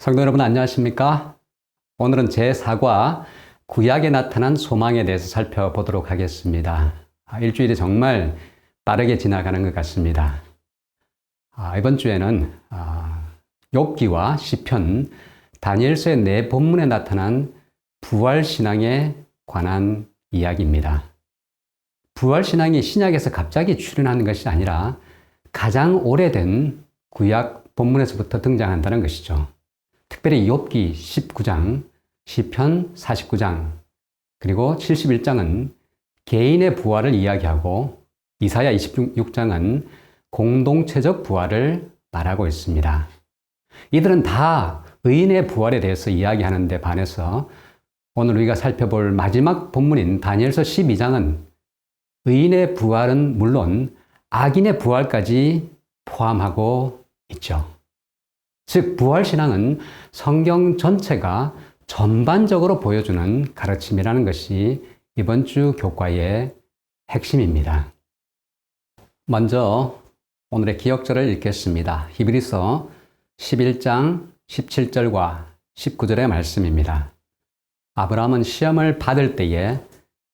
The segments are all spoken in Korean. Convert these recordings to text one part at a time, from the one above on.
성도 여러분 안녕하십니까? 오늘은 제4과 구약에 나타난 소망에 대해서 살펴보도록 하겠습니다. 일주일이 정말 빠르게 지나가는 것 같습니다. 이번 주에는 욥기와 시편, 다니엘서의 네 본문에 나타난 부활신앙에 관한 이야기입니다. 부활신앙이 신약에서 갑자기 출현하는 것이 아니라 가장 오래된 구약 본문에서부터 등장한다는 것이죠. 특별히 욥기 19장, 시편 49장, 그리고 71장은 개인의 부활을 이야기하고 이사야 26장은 공동체적 부활을 말하고 있습니다. 이들은 다 의인의 부활에 대해서 이야기하는 데 반해서 오늘 우리가 살펴볼 마지막 본문인 다니엘서 12장은 의인의 부활은 물론 악인의 부활까지 포함하고 있죠. 즉, 부활신앙은 성경 전체가 전반적으로 보여주는 가르침이라는 것이 이번 주 교과의 핵심입니다. 먼저 오늘의 기억절을 읽겠습니다. 히브리서 11장 17절과 19절의 말씀입니다. 아브라함은 시험을 받을 때에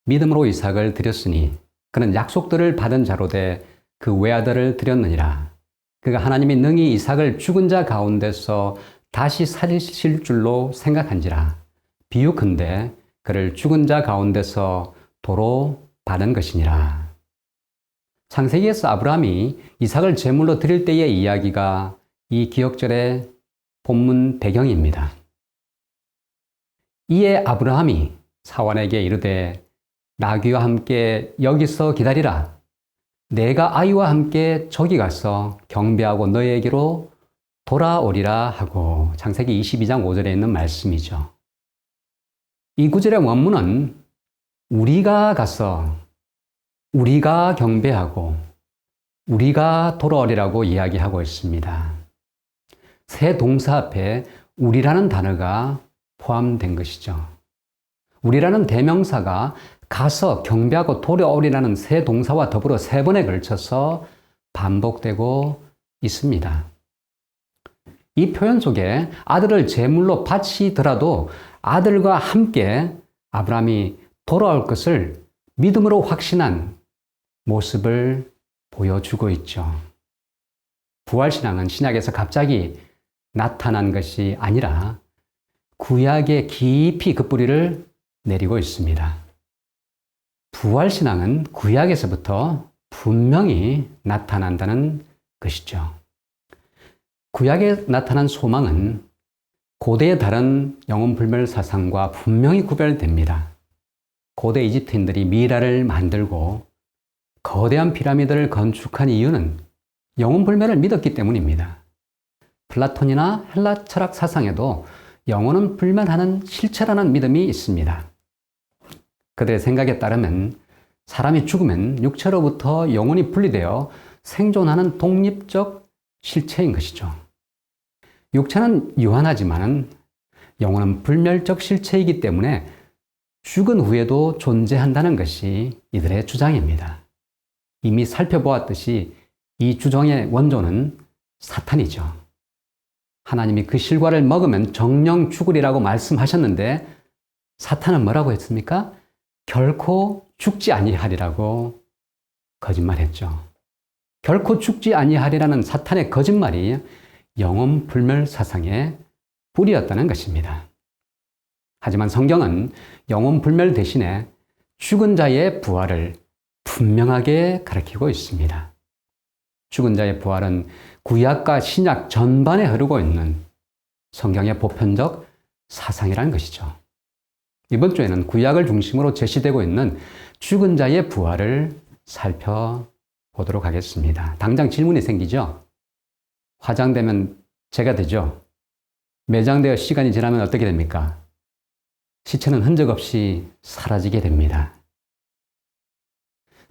믿음으로 이삭을 드렸으니 그는 약속들을 받은 자로 돼 그 외아들을 드렸느니라. 그가 하나님이 능히 이삭을 죽은 자 가운데서 다시 살리실 줄로 생각한지라. 비유컨대 그를 죽은 자 가운데서 도로 받은 것이니라. 창세기에서 아브라함이 이삭을 제물로 드릴 때의 이야기가 이 기억절의 본문 배경입니다. 이에 아브라함이 사환에게 이르되 나귀와 함께 여기서 기다리라. 내가 아이와 함께 저기 가서 경배하고 너에게로 돌아오리라 하고 창세기 22장 5절에 있는 말씀이죠. 이 구절의 원문은 우리가 가서 우리가 경배하고 우리가 돌아오리라고 이야기하고 있습니다. 새 동사 앞에 우리라는 단어가 포함된 것이죠. 우리라는 대명사가 가서 경배하고 돌아오리라는 새 동사와 더불어 세 번에 걸쳐서 반복되고 있습니다. 이 표현 속에 아들을 제물로 바치더라도 아들과 함께 아브라함이 돌아올 것을 믿음으로 확신한 모습을 보여주고 있죠. 부활신앙은 신약에서 갑자기 나타난 것이 아니라 구약에 깊이 그 뿌리를 내리고 있습니다. 부활신앙은 구약에서부터 분명히 나타난다는 것이죠. 구약에 나타난 소망은 고대의 다른 영혼불멸 사상과 분명히 구별됩니다. 고대 이집트인들이 미라를 만들고 거대한 피라미드를 건축한 이유는 영혼불멸을 믿었기 때문입니다. 플라톤이나 헬라 철학 사상에도 영혼은 불멸하는 실체라는 믿음이 있습니다. 그들의 생각에 따르면 사람이 죽으면 육체로부터 영혼이 분리되어 생존하는 독립적 실체인 것이죠. 육체는 유한하지만 영혼은 불멸적 실체이기 때문에 죽은 후에도 존재한다는 것이 이들의 주장입니다. 이미 살펴보았듯이 이 주장의 원조는 사탄이죠. 하나님이 그 실과를 먹으면 정령 죽으리라고 말씀하셨는데 사탄은 뭐라고 했습니까? 결코 죽지 아니하리라고 거짓말했죠. 결코 죽지 아니하리라는 사탄의 거짓말이 영혼 불멸 사상의 뿌리였다는 것입니다. 하지만 성경은 영혼 불멸 대신에 죽은 자의 부활을 분명하게 가리키고 있습니다. 죽은 자의 부활은 구약과 신약 전반에 흐르고 있는 성경의 보편적 사상이라는 것이죠. 이번 주에는 구약을 중심으로 제시되고 있는 죽은 자의 부활을 살펴보도록 하겠습니다. 당장 질문이 생기죠? 화장되면 죄가 되죠? 매장되어 시간이 지나면 어떻게 됩니까? 시체는 흔적 없이 사라지게 됩니다.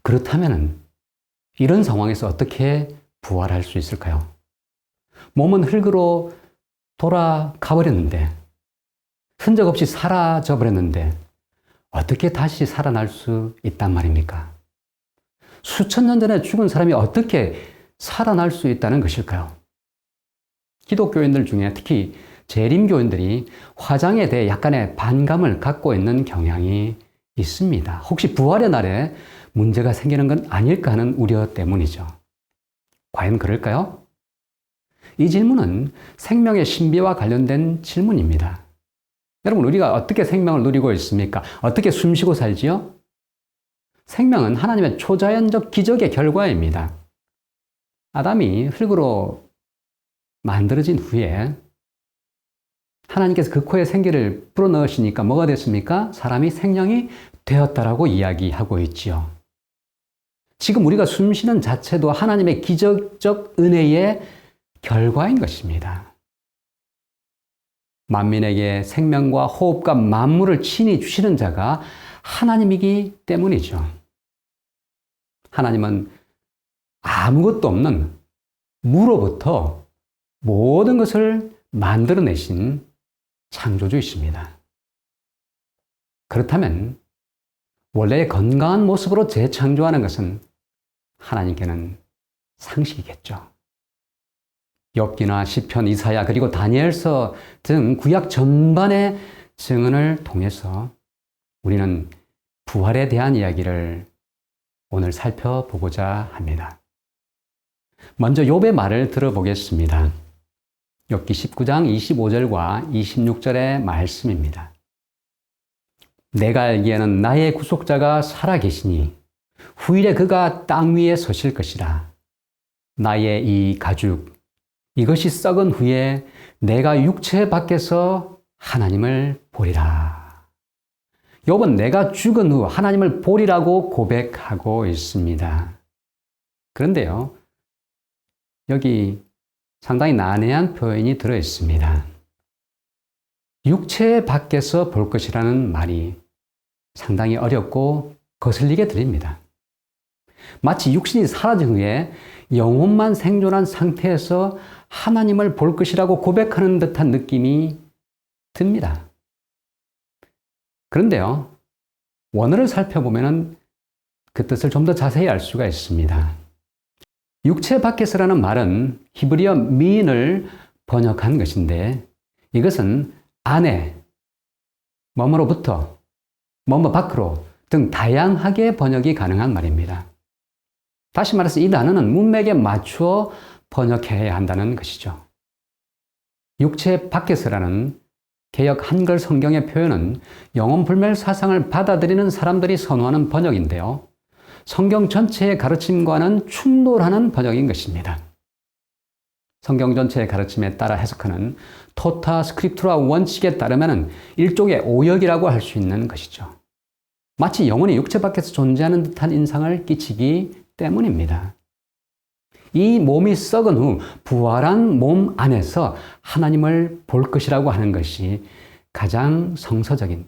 그렇다면 이런 상황에서 어떻게 부활할 수 있을까요? 몸은 흙으로 돌아가 버렸는데 흔적 없이 사라져 버렸는데 어떻게 다시 살아날 수 있단 말입니까? 수천 년 전에 죽은 사람이 어떻게 살아날 수 있다는 것일까요? 기독교인들 중에 특히 재림교인들이 화장에 대해 약간의 반감을 갖고 있는 경향이 있습니다. 혹시 부활의 날에 문제가 생기는 건 아닐까 하는 우려 때문이죠. 과연 그럴까요? 이 질문은 생명의 신비와 관련된 질문입니다. 여러분, 우리가 어떻게 생명을 누리고 있습니까? 어떻게 숨쉬고 살지요? 생명은 하나님의 초자연적 기적의 결과입니다. 아담이 흙으로 만들어진 후에 하나님께서 그 코에 생기를 불어넣으시니까 뭐가 됐습니까? 사람이 생명이 되었다라고 이야기하고 있지요. 지금 우리가 숨쉬는 자체도 하나님의 기적적 은혜의 결과인 것입니다. 만민에게 생명과 호흡과 만물을 친히 주시는 자가 하나님이기 때문이죠. 하나님은 아무것도 없는 무로부터 모든 것을 만들어내신 창조주이십니다. 그렇다면 원래의 건강한 모습으로 재창조하는 것은 하나님께는 상식이겠죠. 욥기나 시편, 이사야 그리고 다니엘서 등 구약 전반의 증언을 통해서 우리는 부활에 대한 이야기를 오늘 살펴보고자 합니다. 먼저 욥의 말을 들어보겠습니다. 욥기 19장 25절과 26절의 말씀입니다. 내가 알기에는 나의 구속자가 살아계시니 후일에 그가 땅 위에 서실 것이라. 나의 이 가죽 이것이 썩은 후에 내가 육체 밖에서 하나님을 보리라. 욥은 내가 죽은 후 하나님을 보리라고 고백하고 있습니다. 그런데요, 여기 상당히 난해한 표현이 들어 있습니다. 육체 밖에서 볼 것이라는 말이 상당히 어렵고 거슬리게 들립니다. 마치 육신이 사라진 후에 영혼만 생존한 상태에서 하나님을 볼 것이라고 고백하는 듯한 느낌이 듭니다. 그런데요, 원어를 살펴보면 그 뜻을 좀 더 자세히 알 수가 있습니다. 육체 밖에서라는 말은 히브리어 미인을 번역한 것인데 이것은 안에, 뭐뭐로부터, 뭐뭐 밖으로 등 다양하게 번역이 가능한 말입니다. 다시 말해서 이 단어는 문맥에 맞추어 번역해야 한다는 것이죠. 육체 밖에서라는 개역 한글 성경의 표현은 영혼불멸 사상을 받아들이는 사람들이 선호하는 번역인데요. 성경 전체의 가르침과는 충돌하는 번역인 것입니다. 성경 전체의 가르침에 따라 해석하는 토타 스크립투라 원칙에 따르면 일종의 오역이라고 할 수 있는 것이죠. 마치 영혼이 육체 밖에서 존재하는 듯한 인상을 끼치기 때문입니다. 이 몸이 썩은 후 부활한 몸 안에서 하나님을 볼 것이라고 하는 것이 가장 성서적인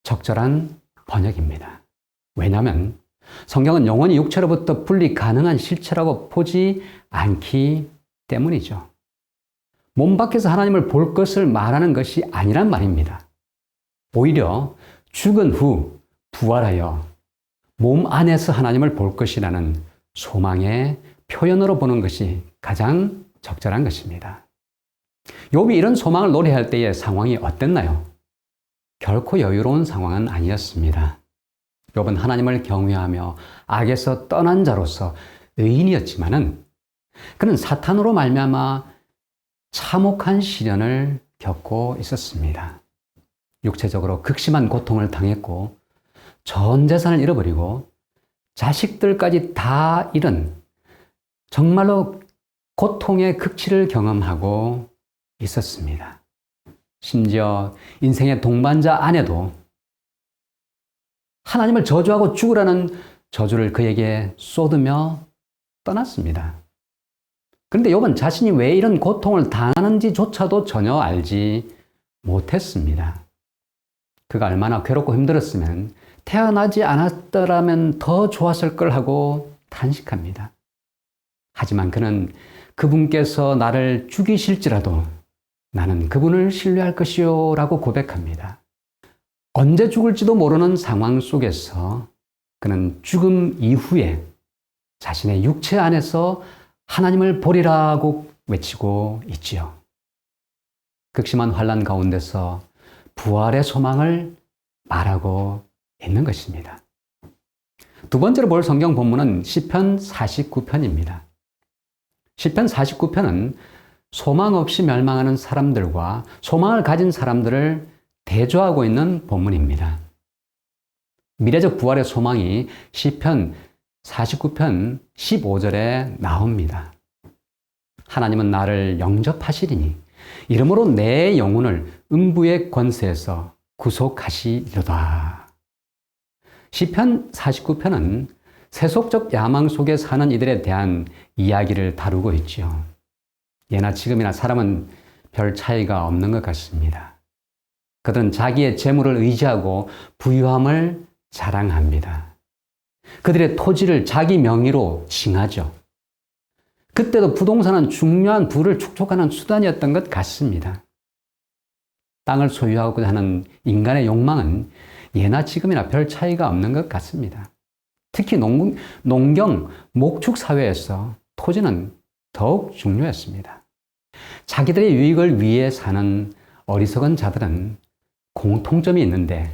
적절한 번역입니다. 왜냐하면 성경은 영혼이 육체로부터 분리 가능한 실체라고 보지 않기 때문이죠. 몸 밖에서 하나님을 볼 것을 말하는 것이 아니란 말입니다. 오히려 죽은 후 부활하여 몸 안에서 하나님을 볼 것이라는 소망의 표현으로 보는 것이 가장 적절한 것입니다. 욥이 이런 소망을 노래할 때의 상황이 어땠나요? 결코 여유로운 상황은 아니었습니다. 욥은 하나님을 경외하며 악에서 떠난 자로서 의인이었지만은 그는 사탄으로 말미암아 참혹한 시련을 겪고 있었습니다. 육체적으로 극심한 고통을 당했고 전 재산을 잃어버리고 자식들까지 다 잃은 정말로 고통의 극치를 경험하고 있었습니다. 심지어 인생의 동반자 아내도 하나님을 저주하고 죽으라는 저주를 그에게 쏟으며 떠났습니다. 그런데 욥은 자신이 왜 이런 고통을 당하는지조차도 전혀 알지 못했습니다. 그가 얼마나 괴롭고 힘들었으면 태어나지 않았더라면 더 좋았을 걸 하고 탄식합니다. 하지만 그는 그분께서 나를 죽이실지라도 나는 그분을 신뢰할 것이요 라고 고백합니다. 언제 죽을지도 모르는 상황 속에서 그는 죽음 이후에 자신의 육체 안에서 하나님을 보리라고 외치고 있지요. 극심한 환난 가운데서 부활의 소망을 말하고 있는 것입니다. 두 번째로 볼 성경 본문은 시편 49편입니다. 시편 49편은 소망 없이 멸망하는 사람들과 소망을 가진 사람들을 대조하고 있는 본문입니다. 미래적 부활의 소망이 시편 49편 15절에 나옵니다. 하나님은 나를 영접하시리니 이러므로 내 영혼을 음부의 권세에서 구속하시리로다. 시편 49편은 세속적 야망 속에 사는 이들에 대한 이야기를 다루고 있죠. 예나 지금이나 사람은 별 차이가 없는 것 같습니다. 그들은 자기의 재물을 의지하고 부유함을 자랑합니다. 그들의 토지를 자기 명의로 칭하죠. 그때도 부동산은 중요한 부를 축적하는 수단이었던 것 같습니다. 땅을 소유하고자 하는 인간의 욕망은 예나 지금이나 별 차이가 없는 것 같습니다. 특히 농경, 목축 사회에서 토지는 더욱 중요했습니다. 자기들의 유익을 위해 사는 어리석은 자들은 공통점이 있는데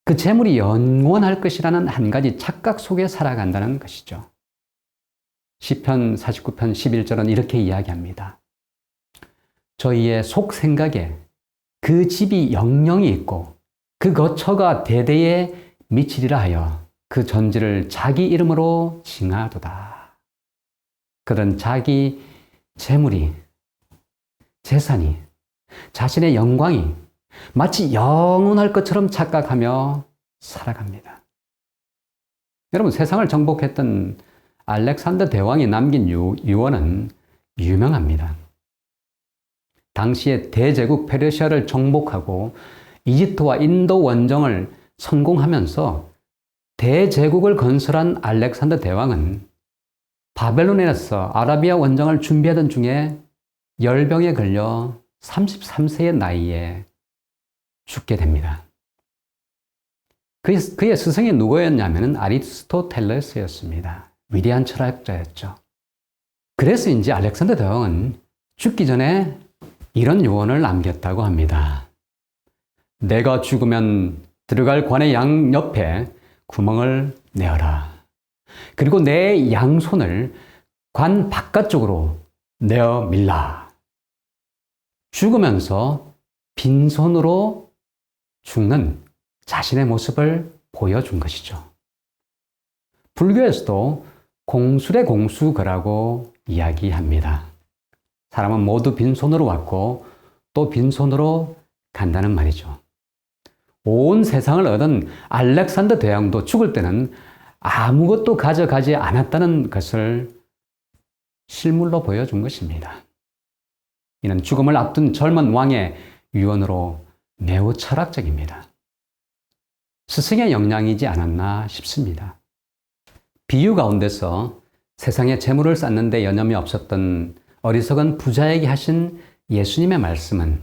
그 재물이 영원할 것이라는 한 가지 착각 속에 살아간다는 것이죠. 시편 49편 11절은 이렇게 이야기합니다. 저희의 속 생각에 그 집이 영영이 있고 그 거처가 대대에 미치리라 하여 그 전지를 자기 이름으로 칭하도다. 그들은 자기 재물이, 재산이, 자신의 영광이 마치 영원할 것처럼 착각하며 살아갑니다. 여러분, 세상을 정복했던 알렉산더 대왕이 남긴 유언은 유명합니다. 당시에 대제국 페르시아를 정복하고 이집트와 인도 원정을 성공하면서 대제국을 건설한 알렉산더 대왕은 바벨론에서 아라비아 원정을 준비하던 중에 열병에 걸려 33세의 나이에 죽게 됩니다. 그의 스승이 누구였냐면 아리스토텔레스였습니다. 위대한 철학자였죠. 그래서인지 알렉산더 대왕은 죽기 전에 이런 유언을 남겼다고 합니다. 내가 죽으면 들어갈 관의 양 옆에 구멍을 내어라. 그리고 내 양손을 관 바깥쪽으로 내어 밀라. 죽으면서 빈손으로 죽는 자신의 모습을 보여준 것이죠. 불교에서도 공술의 공수거라고 이야기합니다. 사람은 모두 빈손으로 왔고 또 빈손으로 간다는 말이죠. 온 세상을 얻은 알렉산더 대왕도 죽을 때는 아무것도 가져가지 않았다는 것을 실물로 보여준 것입니다. 이는 죽음을 앞둔 젊은 왕의 유언으로 매우 철학적입니다. 스승의 역량이지 않았나 싶습니다. 비유 가운데서 세상에 재물을 쌓는 데 여념이 없었던 어리석은 부자에게 하신 예수님의 말씀은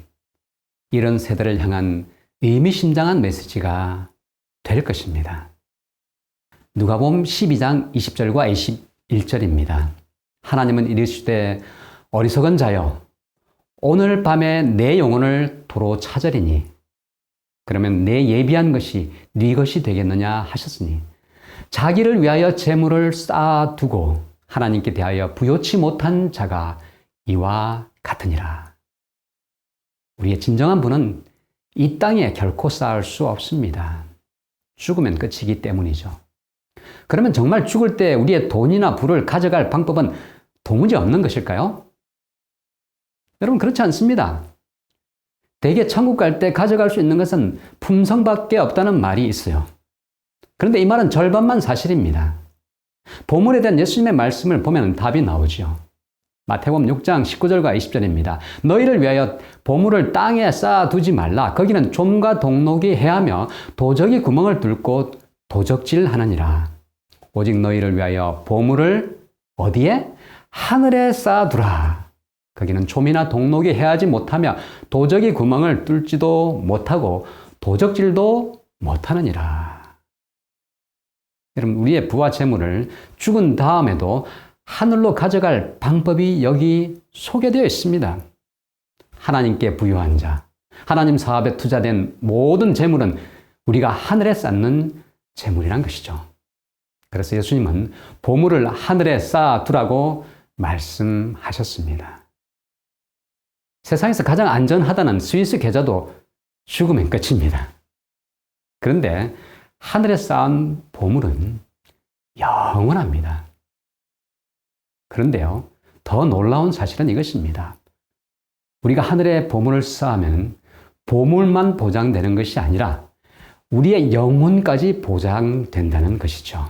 이런 세대를 향한 의미심장한 메시지가 될 것입니다. 누가복음 12장 20절과 21절입니다. 하나님은 이르시되 어리석은 자여 오늘 밤에 내 영혼을 도로 찾으리니 그러면 내 예비한 것이 네 것이 되겠느냐 하셨으니 자기를 위하여 재물을 쌓아두고 하나님께 대하여 부요치 못한 자가 이와 같으니라. 우리의 진정한 분은 이 땅에 결코 쌓을 수 없습니다. 죽으면 끝이기 때문이죠. 그러면 정말 죽을 때 우리의 돈이나 부를 가져갈 방법은 도무지 없는 것일까요? 여러분, 그렇지 않습니다. 대개 천국 갈 때 가져갈 수 있는 것은 품성밖에 없다는 말이 있어요. 그런데 이 말은 절반만 사실입니다. 보물에 대한 예수님의 말씀을 보면 답이 나오죠. 마태복음 6장 19절과 20절입니다. 너희를 위하여 보물을 땅에 쌓아두지 말라. 거기는 좀과 동록이 해하며 도적이 구멍을 뚫고 도적질하느니라. 오직 너희를 위하여 보물을 어디에? 하늘에 쌓아두라. 거기는 좀이나 동록이 해하지 못하며 도적이 구멍을 뚫지도 못하고 도적질도 못하느니라. 여러분, 우리의 부와 재물을 죽은 다음에도 하늘로 가져갈 방법이 여기 소개되어 있습니다. 하나님께 부여한 자, 하나님 사업에 투자된 모든 재물은 우리가 하늘에 쌓는 재물이란 것이죠. 그래서 예수님은 보물을 하늘에 쌓아두라고 말씀하셨습니다. 세상에서 가장 안전하다는 스위스 계좌도 죽으면 끝입니다. 그런데 하늘에 쌓은 보물은 영원합니다. 그런데요, 더 놀라운 사실은 이것입니다. 우리가 하늘에 보물을 쌓으면 보물만 보장되는 것이 아니라 우리의 영혼까지 보장된다는 것이죠.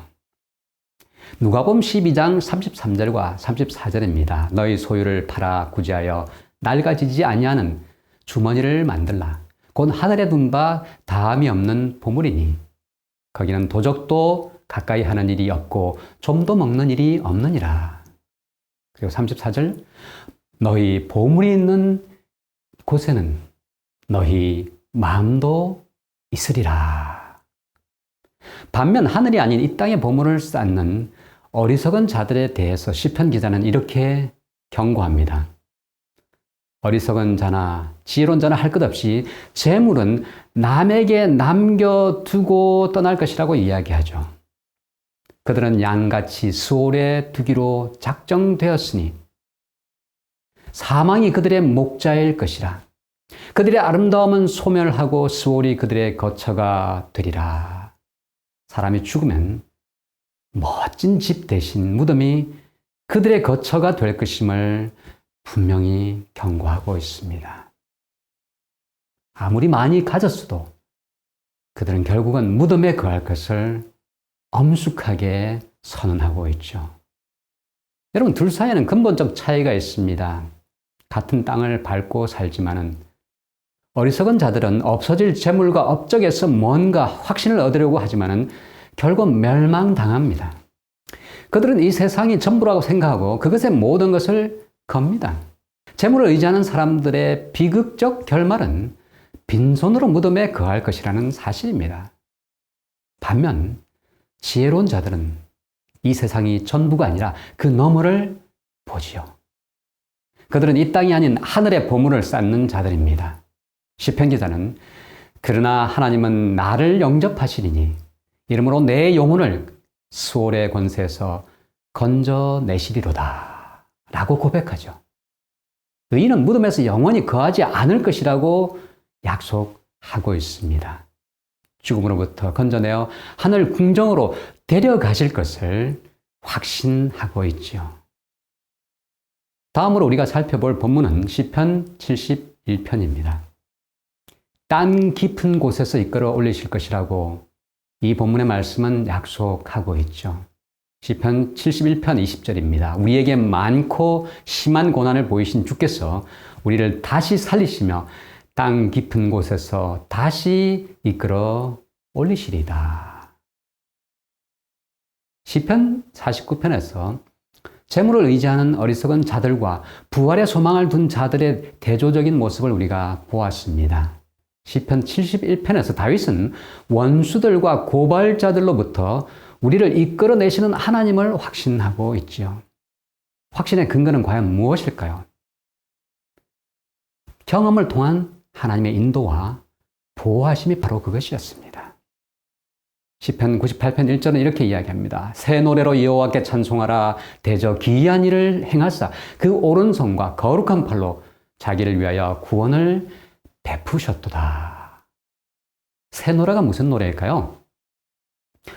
누가복음 12장 33절과 34절입니다. 너희 소유를 팔아 구제하여 낡아지지 아니하는 주머니를 만들라. 곧 하늘에 둔 바 다함이 없는 보물이니 거기는 도적도 가까이 하는 일이 없고 좀도 먹는 일이 없느니라. 그리고 34절 너희 보물이 있는 곳에는 너희 마음도 있으리라. 반면 하늘이 아닌 이 땅에 보물을 쌓는 어리석은 자들에 대해서 시편 기자는 이렇게 경고합니다. 어리석은 자나 지혜로운 자나 할 것 없이 재물은 남에게 남겨두고 떠날 것이라고 이야기하죠. 그들은 양같이 수월에 두기로 작정되었으니 사망이 그들의 목자일 것이라. 그들의 아름다움은 소멸하고 수월이 그들의 거처가 되리라. 사람이 죽으면 멋진 집 대신 무덤이 그들의 거처가 될 것임을 분명히 경고하고 있습니다. 아무리 많이 가졌어도 그들은 결국은 무덤에 거할 것을 엄숙하게 선언하고 있죠. 여러분, 둘 사이에는 근본적 차이가 있습니다. 같은 땅을 밟고 살지만은 어리석은 자들은 없어질 재물과 업적에서 뭔가 확신을 얻으려고 하지만은 결국 멸망당합니다. 그들은 이 세상이 전부라고 생각하고 그것의 모든 것을 겁니다. 재물을 의지하는 사람들의 비극적 결말은 빈손으로 무덤에 거할 것이라는 사실입니다. 반면 지혜로운 자들은 이 세상이 전부가 아니라 그 너머를 보지요. 그들은 이 땅이 아닌 하늘의 보물을 쌓는 자들입니다. 시편 기자는 그러나 하나님은 나를 영접하시리니 이러므로 내 영혼을 수월의 권세에서 건져내시리로다 라고 고백하죠. 의인은 무덤에서 영원히 거하지 않을 것이라고 약속하고 있습니다. 죽음으로부터 건져내어 하늘 궁정으로 데려가실 것을 확신하고 있죠. 다음으로 우리가 살펴볼 본문은 시편 71편입니다. 땅 깊은 곳에서 이끌어 올리실 것이라고 이 본문의 말씀은 약속하고 있죠. 시편 71편 20절입니다. 우리에게 많고 심한 고난을 보이신 주께서 우리를 다시 살리시며 땅 깊은 곳에서 다시 이끌어 올리시리다. 시편 49편에서 재물을 의지하는 어리석은 자들과 부활의 소망을 둔 자들의 대조적인 모습을 우리가 보았습니다. 시편 71편에서 다윗은 원수들과 고발자들로부터 우리를 이끌어내시는 하나님을 확신하고 있지요. 확신의 근거는 과연 무엇일까요? 경험을 통한 하나님의 인도와 보호하심이 바로 그것이었습니다. 시편 98편 1절은 이렇게 이야기합니다. 새 노래로 여호와께 찬송하라. 대저 기이한 일을 행하사 그 오른손과 거룩한 팔로 자기를 위하여 구원을 베푸셨도다. 새 노래가 무슨 노래일까요?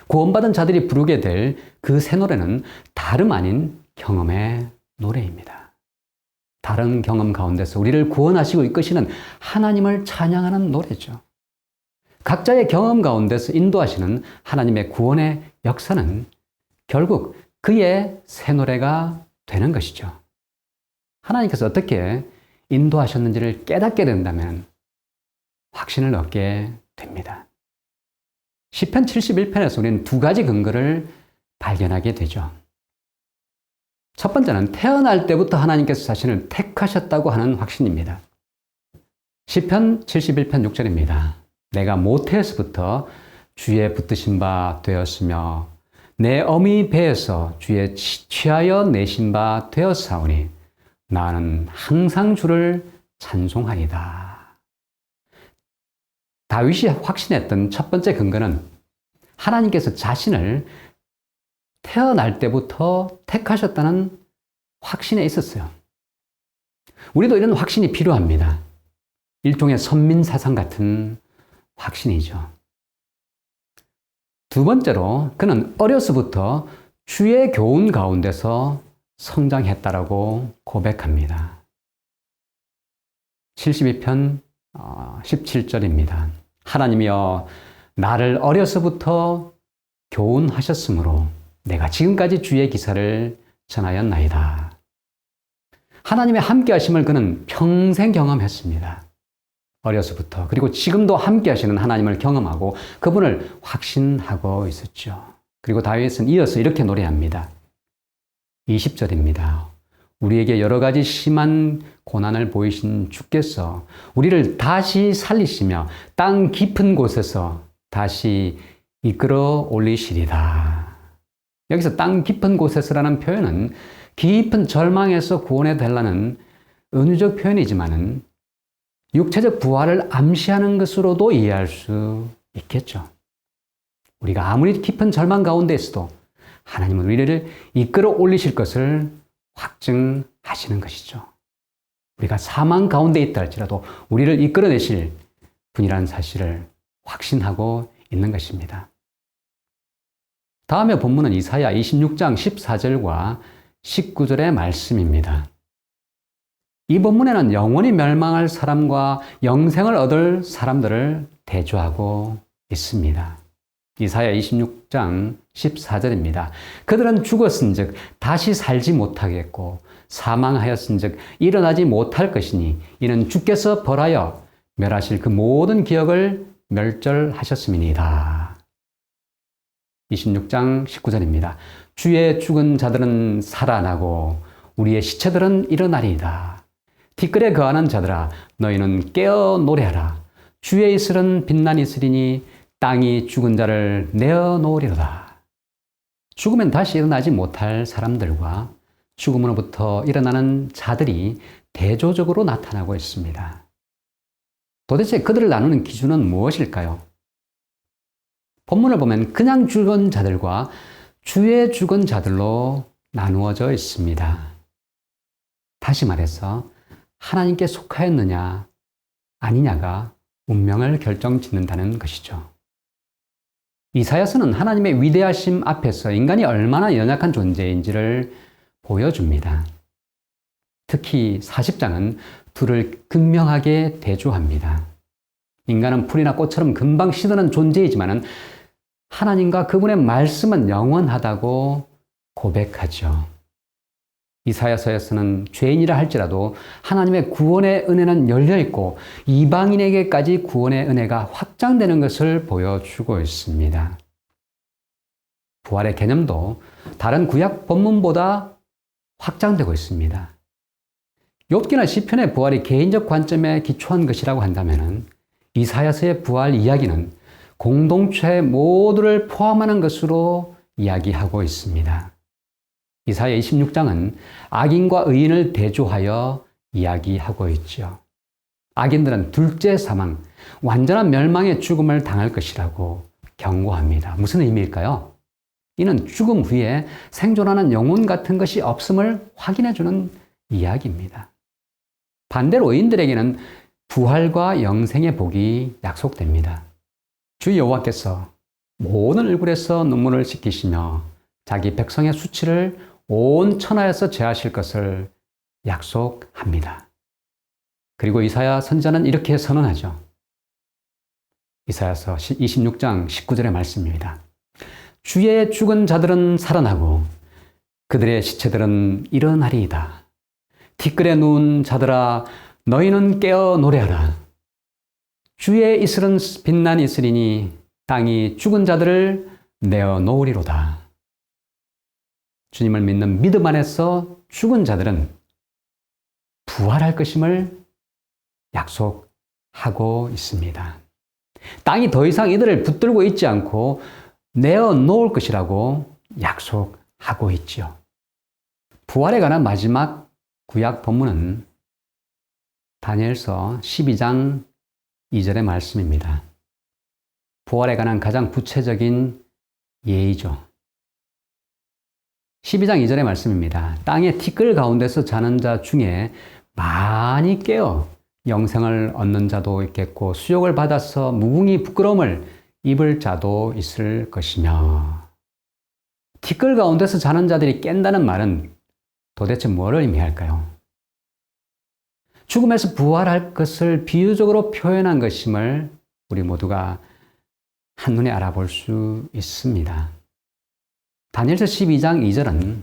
구원받은 자들이 부르게 될 그 새 노래는 다름 아닌 경험의 노래입니다. 다른 경험 가운데서 우리를 구원하시고 이끄시는 하나님을 찬양하는 노래죠. 각자의 경험 가운데서 인도하시는 하나님의 구원의 역사는 결국 그의 새 노래가 되는 것이죠. 하나님께서 어떻게 인도하셨는지를 깨닫게 된다면 확신을 얻게 됩니다. 시편 71편에서 우리는 두 가지 근거를 발견하게 되죠. 첫 번째는 태어날 때부터 하나님께서 자신을 택하셨다고 하는 확신입니다. 시편 71편 6절입니다. 내가 모태에서부터 주의 붙드신 바 되었으며 내 어미 배에서 주의 취하여 내신 바 되었사오니 나는 항상 주를 찬송하리다. 다윗이 확신했던 첫 번째 근거는 하나님께서 자신을 태어날 때부터 택하셨다는 확신에 있었어요. 우리도 이런 확신이 필요합니다. 일종의 선민사상 같은 확신이죠. 두 번째로 그는 어려서부터 주의 교훈 가운데서 성장했다라고 고백합니다. 72편 17절입니다. 하나님이여 나를 어려서부터 교훈하셨으므로 내가 지금까지 주의 기사를 전하였나이다. 하나님의 함께 하심을 그는 평생 경험했습니다. 어려서부터. 그리고 지금도 함께 하시는 하나님을 경험하고 그분을 확신하고 있었죠. 그리고 다윗은 이어서 이렇게 노래합니다. 20절입니다. 우리에게 여러 가지 심한 고난을 보이신 주께서 우리를 다시 살리시며 땅 깊은 곳에서 다시 이끌어 올리시리다. 여기서 땅 깊은 곳에서라는 표현은 깊은 절망에서 구원해 달라는 은유적 표현이지만은 육체적 부활을 암시하는 것으로도 이해할 수 있겠죠. 우리가 아무리 깊은 절망 가운데 있어도 하나님은 우리를 이끌어 올리실 것을 확증하시는 것이죠. 우리가 사망 가운데 있다 할지라도 우리를 이끌어내실 분이라는 사실을 확신하고 있는 것입니다. 다음에 본문은 이사야 26장 14절과 19절의 말씀입니다. 이 본문에는 영원히 멸망할 사람과 영생을 얻을 사람들을 대조하고 있습니다. 이사야 26장 14절입니다. 그들은 죽었은즉 다시 살지 못하겠고 사망하였은즉 일어나지 못할 것이니 이는 주께서 벌하여 멸하실 그 모든 기억을 멸절하셨음이니이다. 26장 19절입니다. 주의 죽은 자들은 살아나고 우리의 시체들은 일어나리이다. 티끌에 거하는 자들아 너희는 깨어 노래하라. 주의 이슬은 빛난 이슬이니 땅이 죽은 자를 내어 놓으리로다. 죽으면 다시 일어나지 못할 사람들과 죽음으로부터 일어나는 자들이 대조적으로 나타나고 있습니다. 도대체 그들을 나누는 기준은 무엇일까요? 본문을 보면 그냥 죽은 자들과 주의 죽은 자들로 나누어져 있습니다. 다시 말해서 하나님께 속하였느냐 아니냐가 운명을 결정짓는다는 것이죠. 이사야서는 하나님의 위대하심 앞에서 인간이 얼마나 연약한 존재인지를 보여줍니다. 특히 40장은 둘을 극명하게 대조합니다. 인간은 풀이나 꽃처럼 금방 시드는 존재이지만 하나님과 그분의 말씀은 영원하다고 고백하죠. 이사야서에서는 죄인이라 할지라도 하나님의 구원의 은혜는 열려있고 이방인에게까지 구원의 은혜가 확장되는 것을 보여주고 있습니다. 부활의 개념도 다른 구약 본문보다 확장되고 있습니다. 욥기나 시편의 부활이 개인적 관점에 기초한 것이라고 한다면 이사야서의 부활 이야기는 공동체 모두를 포함하는 것으로 이야기하고 있습니다. 이사야 26장은 악인과 의인을 대조하여 이야기하고 있죠. 악인들은 둘째 사망, 완전한 멸망의 죽음을 당할 것이라고 경고합니다. 무슨 의미일까요? 이는 죽음 후에 생존하는 영혼 같은 것이 없음을 확인해주는 이야기입니다. 반대로 의인들에게는 부활과 영생의 복이 약속됩니다. 주 여호와께서 모든 얼굴에서 눈물을 씻기시며 자기 백성의 수치를 온 천하에서 제하실 것을 약속합니다. 그리고 이사야 선지자는 이렇게 선언하죠. 이사야서 26장 19절의 말씀입니다. 주의 죽은 자들은 살아나고 그들의 시체들은 일어나리이다. 티끌에 누운 자들아 너희는 깨어 노래하라. 주의 이슬은 빛난 이슬이니 땅이 죽은 자들을 내어 놓으리로다. 주님을 믿는 믿음 안에서 죽은 자들은 부활할 것임을 약속하고 있습니다. 땅이 더 이상 이들을 붙들고 있지 않고 내어 놓을 것이라고 약속하고 있죠. 부활에 관한 마지막 구약 본문은 다니엘서 12장 2절의 말씀입니다. 부활에 관한 가장 구체적인 예의죠. 12장 2절의 말씀입니다. 땅의 티끌 가운데서 자는 자 중에 많이 깨어 영생을 얻는 자도 있겠고 수욕을 받아서 무궁히 부끄러움을 입을 자도 있을 것이며, 티끌 가운데서 자는 자들이 깬다는 말은 도대체 뭐를 의미할까요? 죽음에서 부활할 것을 비유적으로 표현한 것임을 우리 모두가 한눈에 알아볼 수 있습니다. 다니엘서 12장 2절은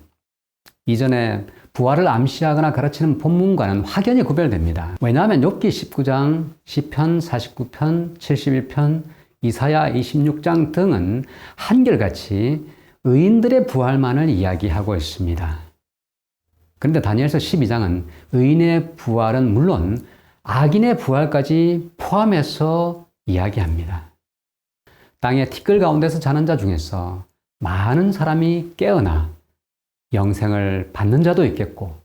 이전에 부활을 암시하거나 가르치는 본문과는 확연히 구별됩니다. 왜냐하면 욥기 19장, 시편 49편, 71편, 이사야 26장 등은 한결같이 의인들의 부활만을 이야기하고 있습니다. 그런데 다니엘서 12장은 의인의 부활은 물론 악인의 부활까지 포함해서 이야기합니다. 땅의 티끌 가운데서 자는 자 중에서 많은 사람이 깨어나 영생을 받는 자도 있겠고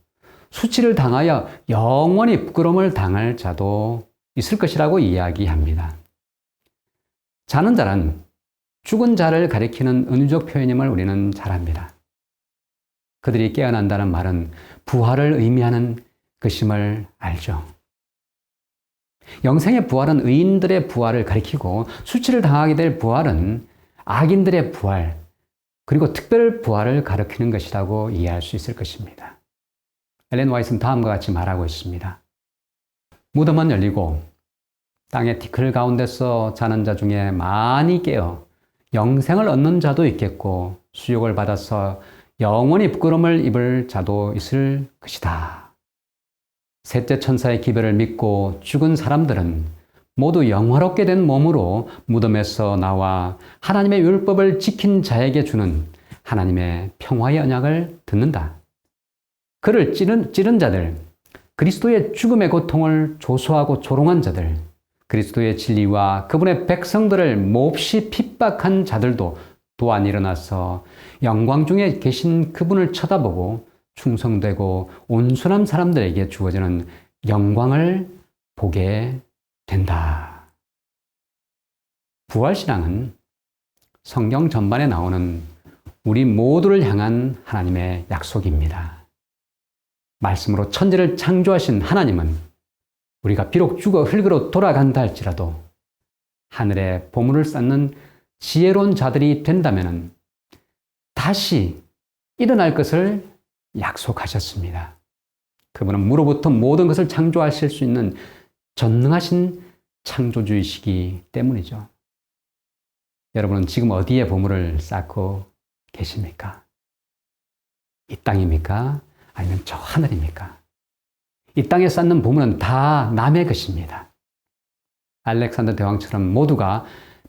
수치를 당하여 영원히 부끄러움을 당할 자도 있을 것이라고 이야기합니다. 자는 자는 죽은 자를 가리키는 은유적 표현임을 우리는 잘 압니다. 그들이 깨어난다는 말은 부활을 의미하는 것임을 알죠. 영생의 부활은 의인들의 부활을 가리키고 수치를 당하게 될 부활은 악인들의 부활, 그리고 특별 부활을 가리키는 것이라고 이해할 수 있을 것입니다. 엘렌 화이트는 다음과 같이 말하고 있습니다. 무덤은 열리고 땅의 티끌 가운데서 자는 자 중에 많이 깨어 영생을 얻는 자도 있겠고 수욕을 받아서 영원히 부끄러움을 입을 자도 있을 것이다. 셋째 천사의 기별을 믿고 죽은 사람들은 모두 영화롭게 된 몸으로 무덤에서 나와 하나님의 율법을 지킨 자에게 주는 하나님의 평화의 언약을 듣는다. 그를 찌른 자들, 그리스도의 죽음의 고통을 조소하고 조롱한 자들, 그리스도의 진리와 그분의 백성들을 몹시 핍박한 자들도 또한 일어나서 영광 중에 계신 그분을 쳐다보고 충성되고 온순한 사람들에게 주어지는 영광을 보게 된다. 부활신앙은 성경 전반에 나오는 우리 모두를 향한 하나님의 약속입니다. 말씀으로 천지를 창조하신 하나님은 우리가 비록 죽어 흙으로 돌아간다 할지라도 하늘에 보물을 쌓는 지혜로운 자들이 된다면 다시 일어날 것을 약속하셨습니다. 그분은 무로부터 모든 것을 창조하실 수 있는 전능하신 창조주이시기 때문이죠. 여러분은 지금 어디에 보물을 쌓고 계십니까? 이 땅입니까? 아니면 저 하늘입니까? 이 땅에 쌓는 보물은 다 남의 것입니다. 알렉산더 대왕처럼 모두가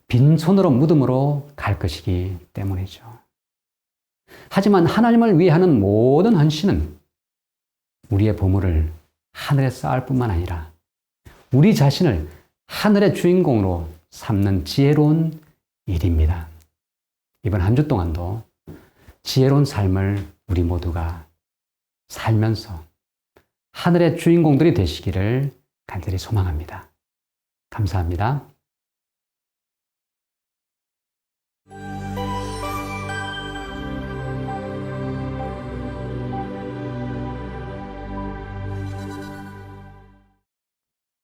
빈손으로 무덤으로 갈 것이기 때문이죠. 하지만 하나님을 위해 하는 모든 헌신은 우리의 보물을 하늘에 쌓을 뿐만 아니라 우리 자신을 하늘의 주인공으로 삼는 지혜로운 일입니다. 이번 한 주 동안도 지혜로운 삶을 우리 모두가 살면서 하늘의 주인공들이 되시기를 간절히 소망합니다. 감사합니다.